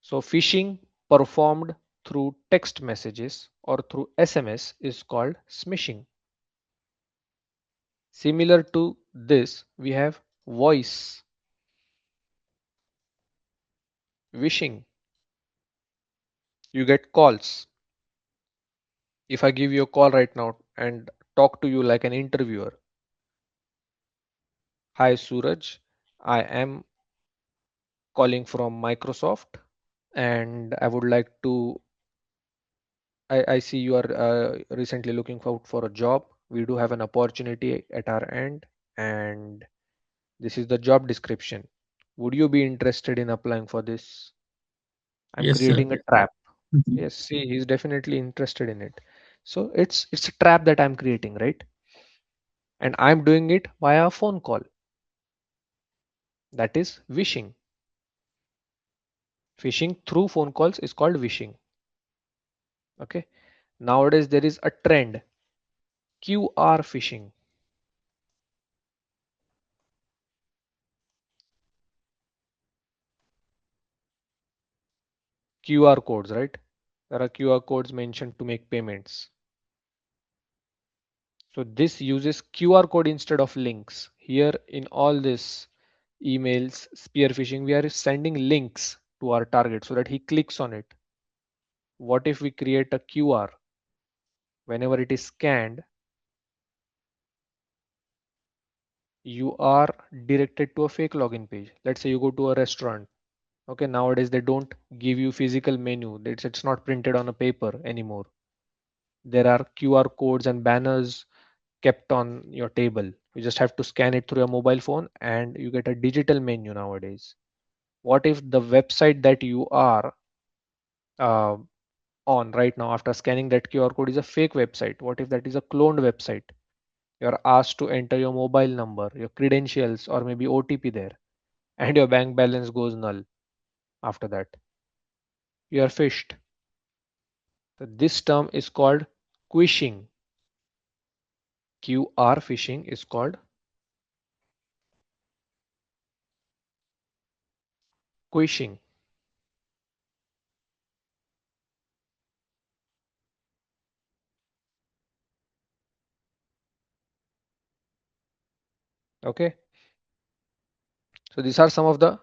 So phishing performed through text messages or through SMS is called smishing. Similar to this, we have voice phishing. You get calls. If I give you a call right now and talk to you like an interviewer, hi Suraj, I am calling from Microsoft and I would like to. I see you are recently looking for a job. We do have an opportunity at our end, and this is the job description. Would you be interested in applying for this? I'm Yes, sir. creating a trap. Mhm. Yes, see, he's definitely interested in it. So it's a trap that I'm creating, right? And I'm doing it via a phone call. That is wishing. Phishing through phone calls is called wishing. Okay. Nowadays there is a trend, QR phishing. QR codes, right? There are QR codes mentioned to make payments. So this uses QR code instead of links. Here in all this emails, spear phishing, we are sending links to our target so that he clicks on it. What if we create a QR? Whenever it is scanned, you are directed to a fake login page. Let's say you go to a restaurant. Okay, nowadays they don't give you physical menu. It's not printed on a paper anymore. There are QR codes and banners kept on your table. You just have to scan it through a mobile phone and you get a digital menu nowadays. What if the website that you are uh, on right now after scanning that QR code is a fake website? What if that is a cloned website? You're asked to enter your mobile number, your credentials, or maybe OTP there, and your bank balance goes null after that. You are phished. So this term is called quishing. QR phishing is called quishing. Okay, so these are some of the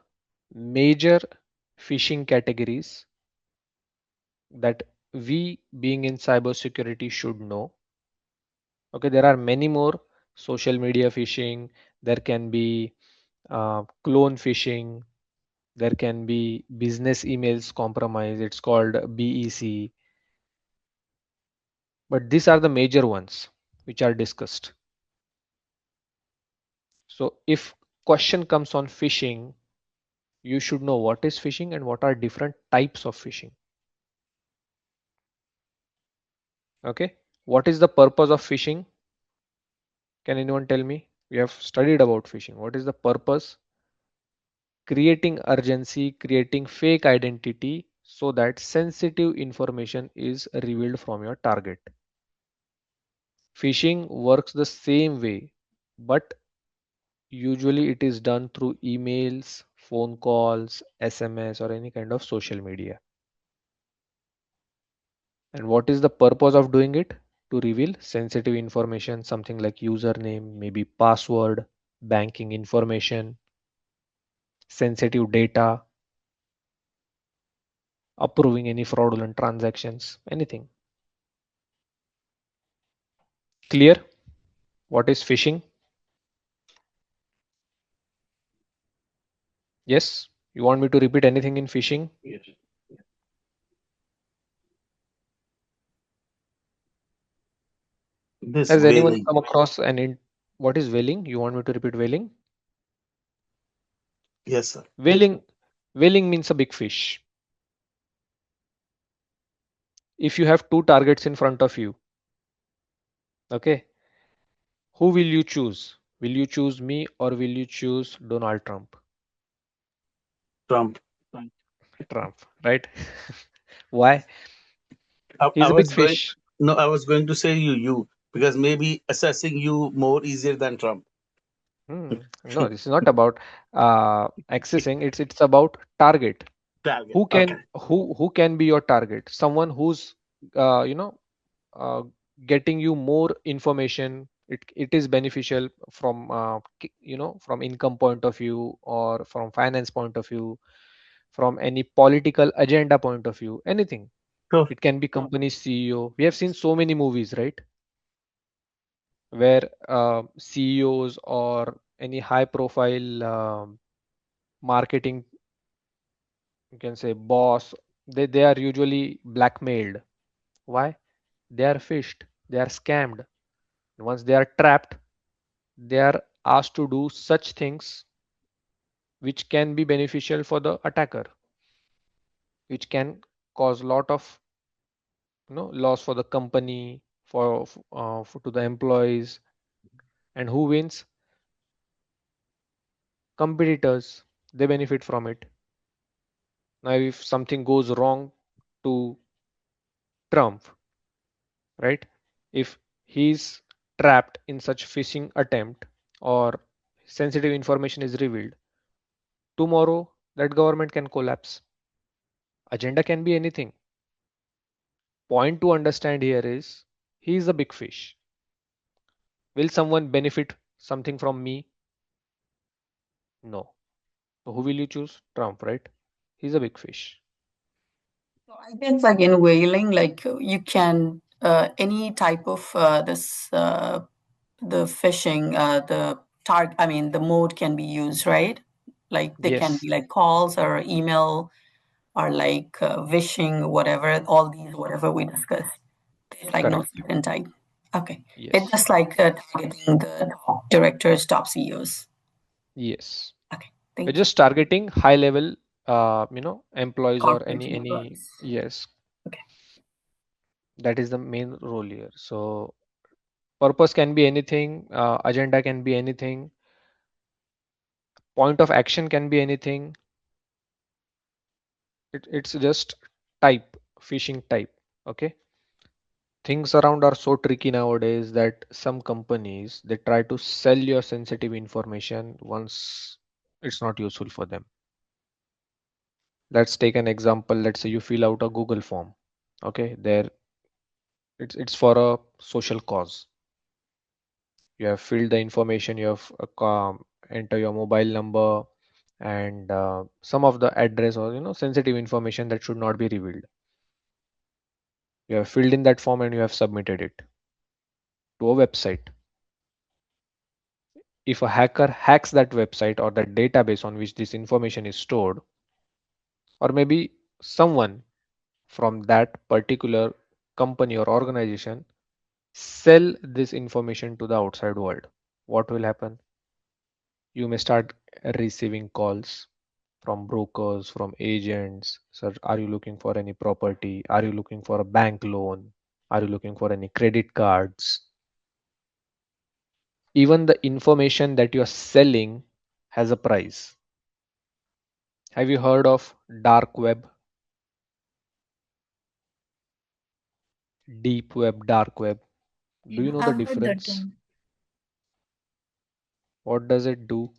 major phishing categories that we being in cybersecurity should know. Okay, there are many more: social media phishing, there can be clone phishing, there can be business emails compromise, it's called BEC. But these are the major ones which are discussed. So if question comes on phishing, you should know what is phishing and what are different types of phishing. Okay, what is the purpose of phishing? Can anyone tell me? We have studied about phishing. What is the purpose? Creating urgency, creating fake identity so that sensitive information is revealed from your target. Phishing works the same way, but usually it is done through emails, phone calls, SMS, or any kind of social media. And what is the purpose of doing it? To reveal sensitive information, something like username, maybe password, banking information, sensitive data, approving any fraudulent transactions, anything. Clear? What is phishing? Yes? You want me to repeat anything in phishing? This Has anyone whaling. come across what is whaling? You want me to repeat whaling? Yes, sir. Whaling, whaling means a big fish. If you have two targets in front of you, okay, who will you choose? Will you choose me or will you choose Donald Trump? Trump. Trump, right? Why? I He's a big was going. fish. No, I was going to say you because maybe assessing you more easier than Trump. No, this is not about accessing. It's about target. Target. Who Okay. can who can be your target? Someone who's uh, you know uh, getting you more information. It is beneficial from from income point of view, or from finance point of view, from any political agenda point of view, anything. So It can be company CEO. We have seen so many movies, right, where CEOs or any high profile marketing, you can say boss, they are usually blackmailed. Why? They are fished, they are scammed. Once they are trapped, they are asked to do such things which can be beneficial for the attacker, which can cause lot of loss for the company, to the employees. And who wins? Competitors. They benefit from it. Now if something goes wrong to Trump, right, if he's trapped in such phishing attempt, or sensitive information is revealed, tomorrow that government can collapse. Agenda can be anything. Point to understand here is, he is a big fish. Will someone benefit something from me? No. So who will you choose? Trump, right? He's a big fish. So I guess like in whaling, like you can any type of this the phishing the target. I mean, the mode can be used, right? Like they can Yes, be like calls or email or like wishing, whatever. All these, whatever we discussed. There's like no correct. certain type. Okay, it's Yes, just like targeting the top directors, top CEOs. yes. Okay, We're thank you. just targeting high level, employees, or Corporate any. employees. Yes, Okay. that is the main role here. So purpose can be anything, agenda can be anything, point of action can be anything. It's just type, phishing type. Okay. Things around are so tricky nowadays that some companies, they try to sell your sensitive information once it's not useful for them. Let's take an example. Let's say you fill out a Google form. Okay, there, it's for a social cause. You have filled the information, you have enter your mobile number, and some of the address, or sensitive information that should not be revealed. You have filled in that form and you have submitted it to a website. If a hacker hacks that website or that database on which this information is stored, or maybe someone from that particular company or organization sell this information to the outside world, what will happen? You may start receiving calls from brokers, from agents. Sir, are you looking for any property? Are you looking for a bank loan? Are you looking for any credit cards? Even the information that you're selling has a price. Have you heard of dark web, deep web, dark web? Do Yeah, you know the I've heard that difference? term. What does it do?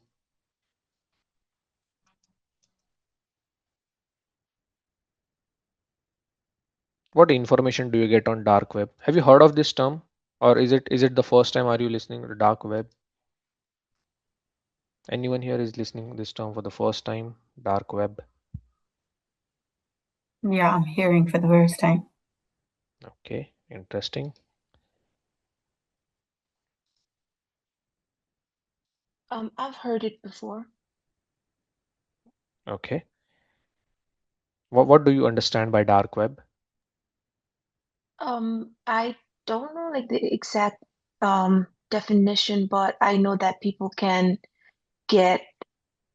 What information do you get on dark web? Have you heard of this term? Or is it the first time are you listening to dark web? Anyone here is listening this term for the first time? Dark web. Yeah, I'm hearing for the first time. Okay, interesting. I've heard it before. Okay. What do you understand by dark web? I don't know like the exact definition, but I know that people can get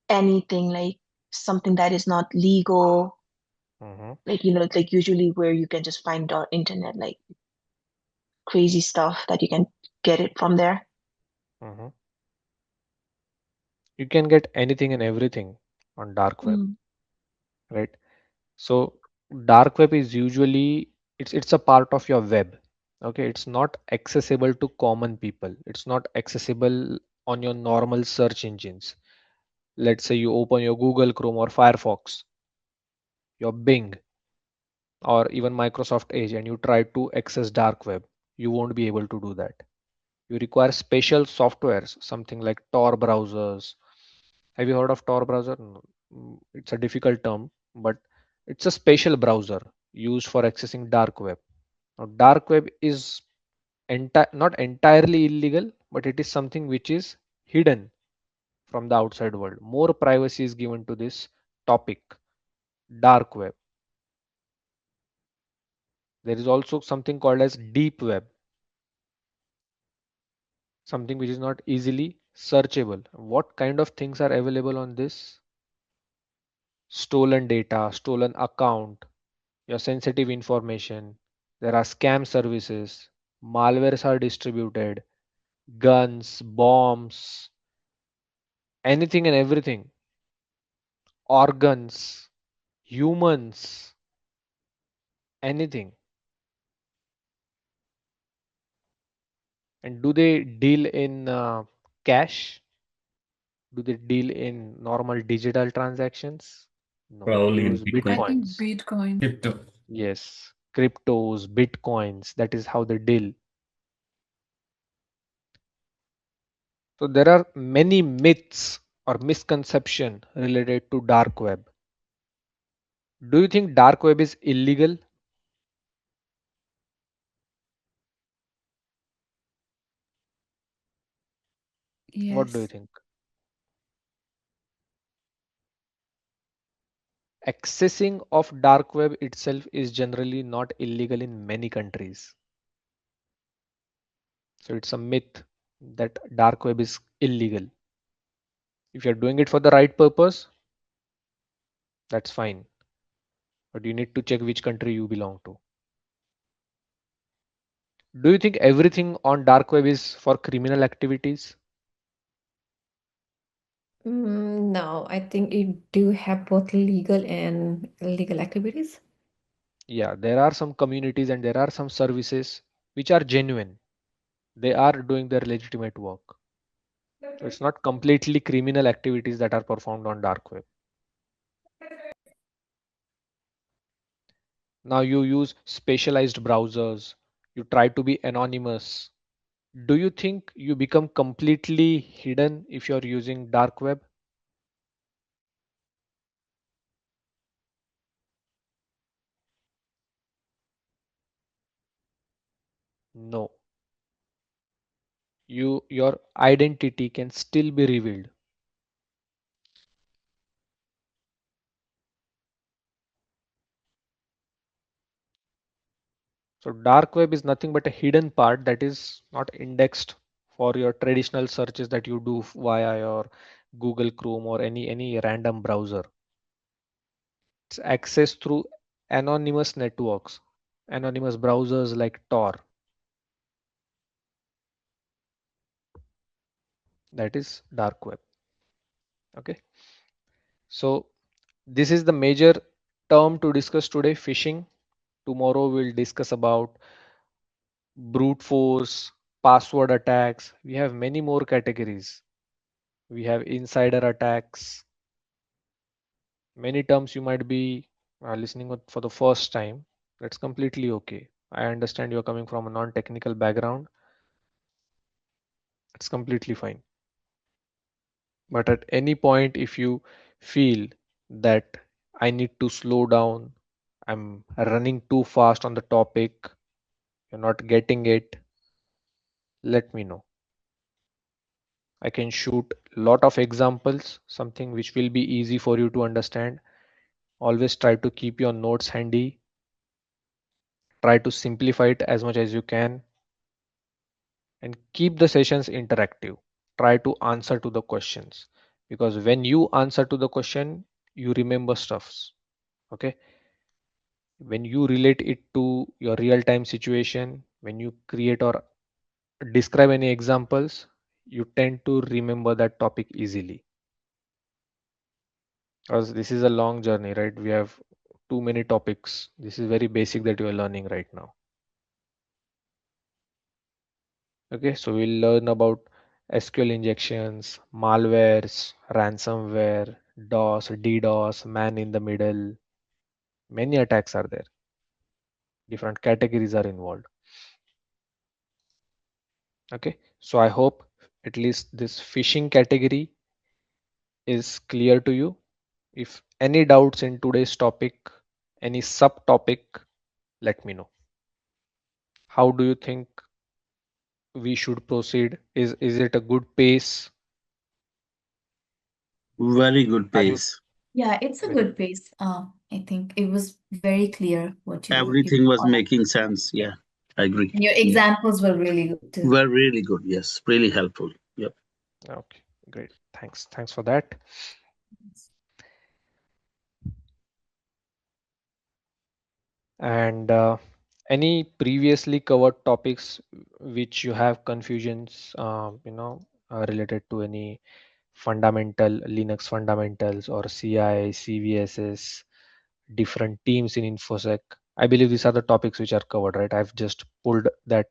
anything like something that is not legal, Hmm. like like usually where you can just find on internet like crazy stuff that you can get it from there. Hmm. You can get anything and everything on dark web, Mm. right? So dark web is usually, it's a part of your web. Okay, it's not accessible to common people. It's not accessible on your normal search engines. Let's say you open your Google Chrome or Firefox. your Bing or even Microsoft Edge and you try to access dark web, you won't be able to do that. You require special softwares, something like Tor browsers. Have you heard of Tor browser? No. It's a difficult term, but it's a special browser used for accessing dark web. Now, dark web is not entirely illegal, but it is something which is hidden from the outside world. More privacy is given to this topic, dark web. There is also something called as deep web, something which is not easily searchable. What kind of things are available on this? Stolen data, stolen account, your sensitive information. There are scam services, malwares are distributed, guns, bombs, anything and everything, organs, humans, anything. And do they deal in cash? Do they deal in normal digital transactions? No, they Probably in use I Bitcoin. think bitcoins. Bitcoin. Crypto. Yes, cryptos, bitcoins, that is how they deal. So there are many myths or misconception related to dark web. Do you think dark web is illegal? What do you Yes. think? Accessing of dark web itself is generally not illegal in many countries. So it's a myth that dark web is illegal. If you're doing it for the right purpose, that's fine. But you need to check which country you belong to. Do you think everything on dark web is for criminal activities? No, I think it do have both legal and illegal activities. Yeah, there are some communities and there are some services which are genuine. They are doing their legitimate work. So it's not completely criminal activities that are performed on dark web. Now you use specialized browsers. You try to be anonymous. Do you think you become completely hidden if you're using dark web? No. Your identity can still be revealed. So dark web is nothing but a hidden part that is not indexed for your traditional searches that you do via your Google Chrome or any random browser. It's accessed through anonymous networks, anonymous browsers like Tor. That is dark web. Okay. So this is the major term to discuss today, phishing. Tomorrow we'll discuss about brute force, password attacks. We have many more categories. We have insider attacks. Many terms you might be listening for the first time. That's completely okay. I understand you're coming from a non-technical background. It's completely fine. But at any point, if you feel that I need to slow down, I'm running too fast on the topic, you're not getting it, let me know. I can shoot a lot of examples, something which will be easy for you to understand. Always try to keep your notes handy. Try to simplify it as much as you can and keep the sessions interactive. Try to answer to the questions because when you answer to the question, you remember stuffs. Okay. When you relate it to your real time situation, when you create or describe any examples, you tend to remember that topic easily. Because this is a long journey, right? We have too many topics. This is very basic that you are learning right now. Okay, so we'll learn about SQL injections, malwares, ransomware, DOS, DDoS, man in the middle. Many attacks are there. Different categories are involved. Okay, so I hope at least this phishing category is clear to you. If any doubts in today's topic, any subtopic, let me know. How do you think we should proceed? Is it a good pace? Very good Are you pace. Yeah, it's a very good pace. I think it was very clear what you Everything was all making sense. Yeah, I agree. and your Yeah, examples were really good too. were really good. Yes, really helpful. Yep. okay? Great. Thanks for that. And any previously covered topics which you have confusions, related to any fundamental Linux fundamentals or CI, CVSS, different teams in InfoSec. I believe these are the topics which are covered, right? I've just pulled that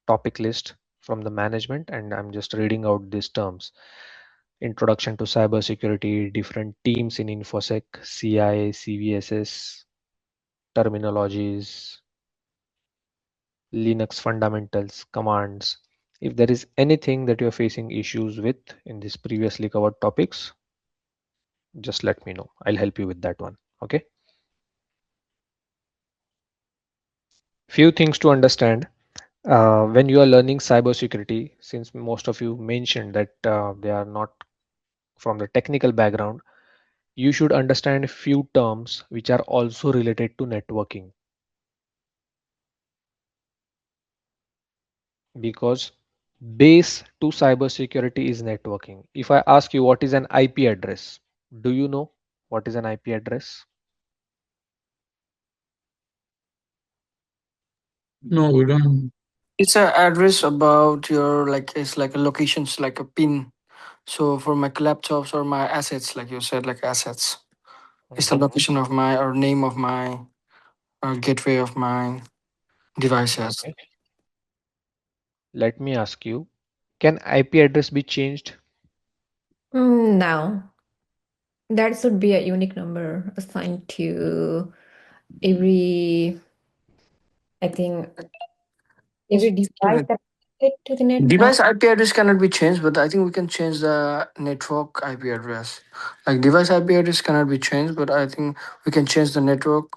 topic list from the management and I'm just reading out these terms. Introduction to cybersecurity, different teams in InfoSec, CI, CVSS, terminologies, Linux fundamentals, commands. If there is anything that you're facing issues with in these previously covered topics, just let me know. I'll help you with that one. Okay. Few things to understand when you are learning cybersecurity, since most of you mentioned that they are not from the technical background, you should understand few terms which are also related to networking, because base to cybersecurity is networking. If I ask you what is an IP address, do you know what is an IP address? No, we don't. It's a address about your like it's like a locations like a pin. So for my laptops or my assets, like you said, like assets, it's the Mhm. location of my or name of my or gateway of my devices. Okay. Let me ask you, can IP address be changed? No, that should be a unique number assigned to every, I think, every device that connected to the net. Device IP address cannot be changed, but I think we can change the network IP address. Like device IP address cannot be changed, but I think we can change the network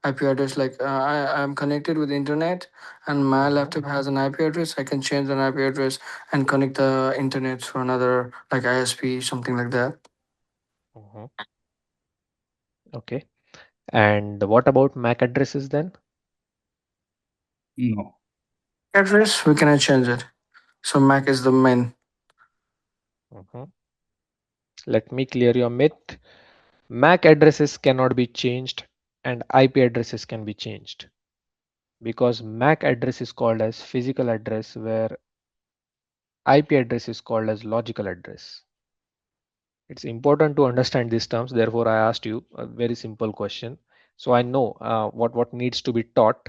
IP address. Like I'm connected with the internet, and my Mhm. laptop has an IP address. I can change an IP address and connect the internet to another like ISP, something like that. Mhm. Okay. And what about MAC addresses then? No. Address we cannot change it. So MAC is the main. Mhm. Let me clear your myth. MAC addresses cannot be changed and IP addresses can be changed, because MAC address is called as physical address where IP address is called as logical address. It's important to understand these terms. Therefore, I asked you a very simple question. So I know what needs to be taught.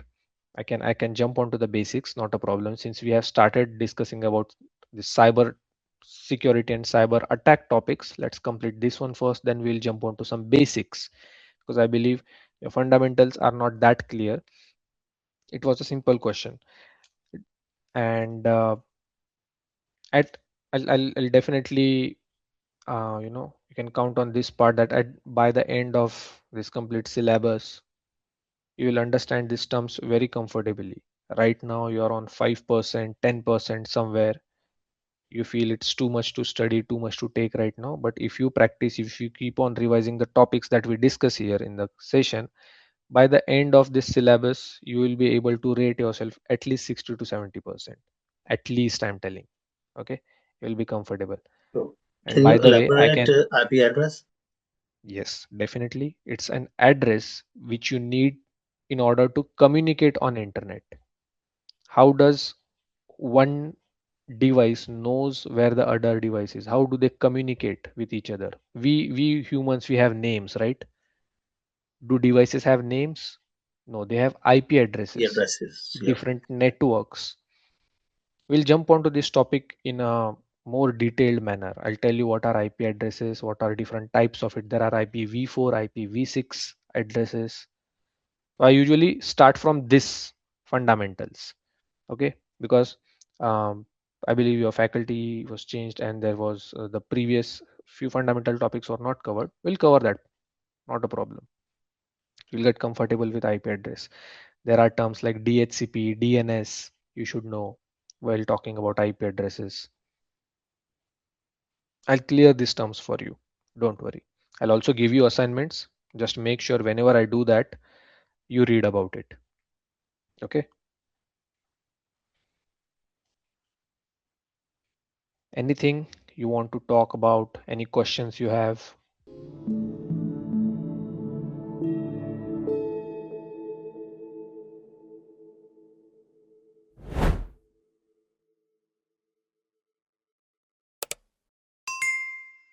I can jump onto the basics, not a problem. Since we have started discussing about the cyber security and cyber attack topics, let's complete this one first. Then we'll jump onto some basics, because I believe your fundamentals are not that clear. It was a simple question, and at I'll definitely you can count on this part that by the end of this complete syllabus you will understand these terms very comfortably. Right now you are on 5%, 10% somewhere. You feel it's too much to study, too much to take right now, but if you practice, if you keep on revising the topics that we discuss here in the session, by the end of this syllabus you will be able to rate yourself at least 60 to 70%, at least, I'm telling. Okay, you'll be comfortable. So, And can you by the way, I elaborate can, IP address? yes, definitely. It's an address which you need in order to communicate on internet. How does one device knows where the other device is? How do they communicate with each other? We humans, we have names, right? Do devices have names? No, they have IP The addresses, addresses. Yep. different networks. We'll jump onto this topic in a more detailed manner. I'll tell you what are IP addresses, what are different types of it. There are IPv4, IPv6 addresses. So I usually start from this fundamentals, okay? Because um, I believe your faculty was changed and there was the previous few fundamental topics were not covered. We'll cover that, not a problem. You'll get comfortable with IP address. There are terms like DHCP, DNS, you should know while talking about IP addresses. I'll clear these terms for you. Don't worry. I'll also give you assignments. Just make sure whenever I do that, you read about it. Okay. Anything you want to talk about? Any questions you have?